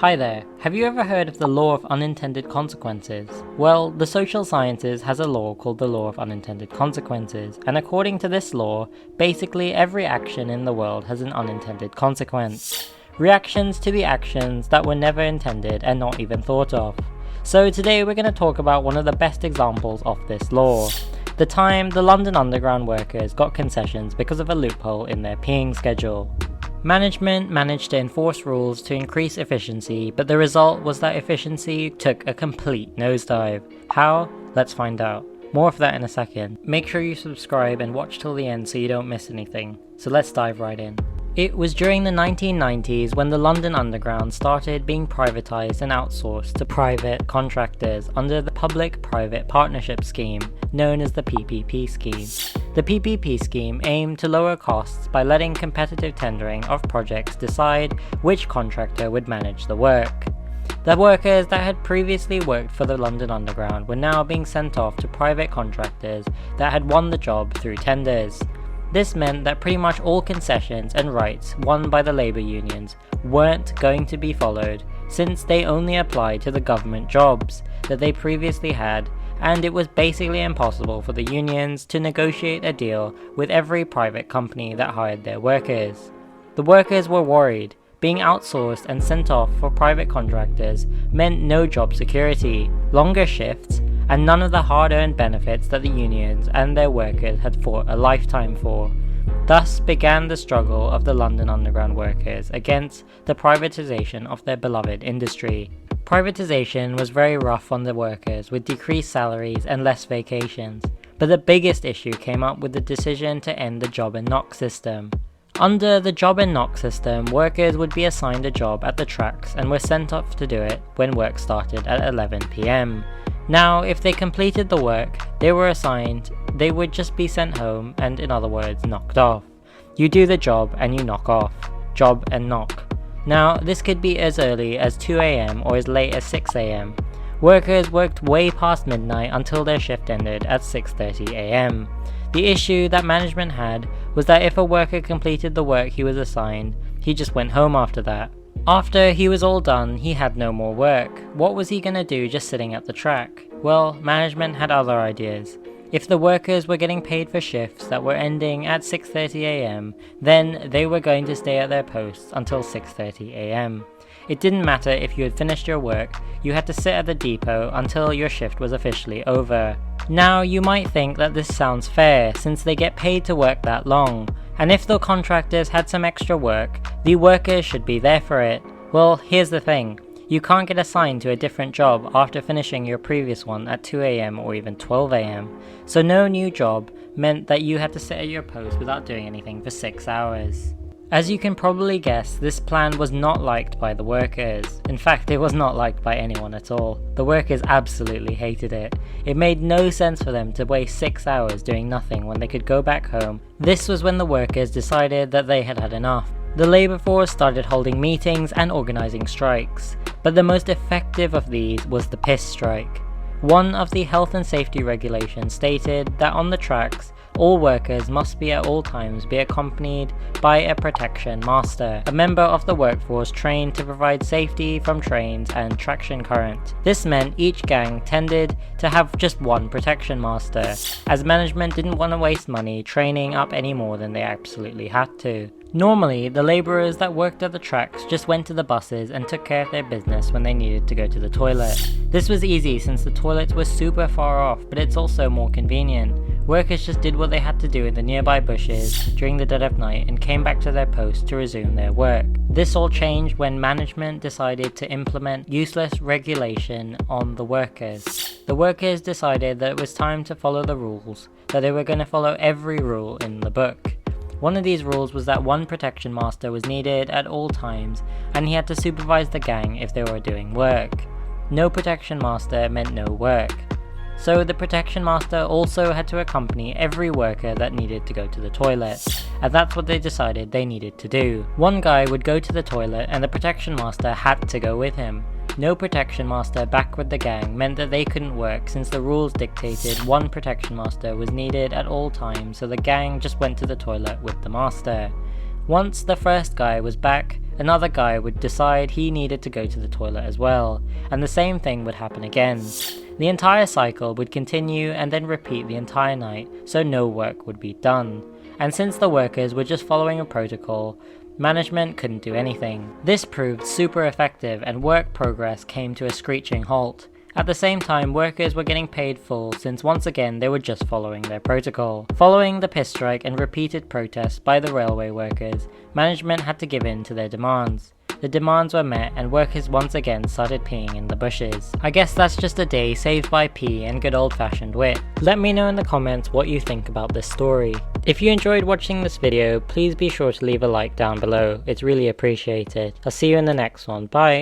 Hi there, have you ever heard of the Law of Unintended Consequences? Well, the social sciences has a law called the Law of Unintended Consequences, and according to this law, basically every action in the world has an unintended consequence. Reactions to the actions that were never intended and not even thought of. So today we're going to talk about one of the best examples of this law. The time the London Underground workers got concessions because of a loophole in their peeing schedule. Management managed to enforce rules to increase efficiency, but the result was that efficiency took a complete nosedive. How? Let's find out. More of that in a second. Make sure you subscribe and watch till the end so you don't miss anything. So let's dive right in. It was during the 1990s when the London Underground started being privatised and outsourced to private contractors under the Public-Private Partnership Scheme, known as the PPP scheme. The PPP scheme aimed to lower costs by letting competitive tendering of projects decide which contractor would manage the work. The workers that had previously worked for the London Underground were now being sent off to private contractors that had won the job through tenders. This meant that pretty much all concessions and rights won by the labour unions weren't going to be followed, since they only applied to the government jobs that they previously had, and it was basically impossible for the unions to negotiate a deal with every private company that hired their workers. The workers were worried. Being outsourced and sent off for private contractors meant no job security, longer shifts, and none of the hard-earned benefits that the unions and their workers had fought a lifetime for. Thus began the struggle of the London Underground workers against the privatisation of their beloved industry. Privatisation was very rough on the workers, with decreased salaries and less vacations, but the biggest issue came up with the decision to end the job and knock system. Under the job and knock system, workers would be assigned a job at the tracks and were sent off to do it when work started at 11 PM. Now, if they completed the work they were assigned, they would just be sent home and, in other words, knocked off. You do the job and you knock off. Job and knock. Now, this could be as early as 2 AM or as late as 6 AM. Workers worked way past midnight until their shift ended at 6:30 AM. The issue that management had was that if a worker completed the work he was assigned, he just went home after that. After he was all done, he had no more work. What was he gonna do just sitting at the track? Well, management had other ideas. If the workers were getting paid for shifts that were ending at 6:30 AM, then they were going to stay at their posts until 6:30 AM. It didn't matter if you had finished your work, you had to sit at the depot until your shift was officially over. Now, you might think that this sounds fair, since they get paid to work that long, and if the contractors had some extra work, the workers should be there for it. Well, here's the thing. You can't get assigned to a different job after finishing your previous one at 2 AM or even 12 AM, so no new job meant that you had to sit at your post without doing anything for 6 hours. As you can probably guess, this plan was not liked by the workers. In fact, it was not liked by anyone at all. The workers absolutely hated it. It made no sense for them to waste 6 hours doing nothing when they could go back home. This was when the workers decided that they had had enough. The labour force started holding meetings and organising strikes, but the most effective of these was the piss strike. One of the health and safety regulations stated that on the tracks, all workers must at all times be accompanied by a protection master, a member of the workforce trained to provide safety from trains and traction current. This meant each gang tended to have just one protection master, as management didn't want to waste money training up any more than they absolutely had to. Normally, the labourers that worked at the tracks just went to the buses and took care of their business when they needed to go to the toilet. This was easy since the toilets were super far off, but it's also more convenient. Workers just did what they had to do in the nearby bushes during the dead of night and came back to their posts to resume their work. This all changed when management decided to implement useless regulation on the workers. The workers decided that it was time to follow the rules, that they were going to follow every rule in the book. One of these rules was that one protection master was needed at all times, and he had to supervise the gang if they were doing work. No protection master meant no work. So the protection master also had to accompany every worker that needed to go to the toilet, and that's what they decided they needed to do. One guy would go to the toilet and the protection master had to go with him. No protection master back with the gang meant that they couldn't work, since the rules dictated one protection master was needed at all times, so the gang just went to the toilet with the master. Once the first guy was back, another guy would decide he needed to go to the toilet as well, and the same thing would happen again. The entire cycle would continue and then repeat the entire night, so no work would be done. And since the workers were just following a protocol, management couldn't do anything. This proved super effective and work progress came to a screeching halt. At the same time, workers were getting paid full since once again they were just following their protocol. Following the piss strike and repeated protests by the railway workers, management had to give in to their demands. The demands were met and workers once again started peeing in the bushes. I guess that's just a day saved by pee and good old fashioned wit. Let me know in the comments what you think about this story. If you enjoyed watching this video, please be sure to leave a like down below, it's really appreciated. I'll see you in the next one, bye!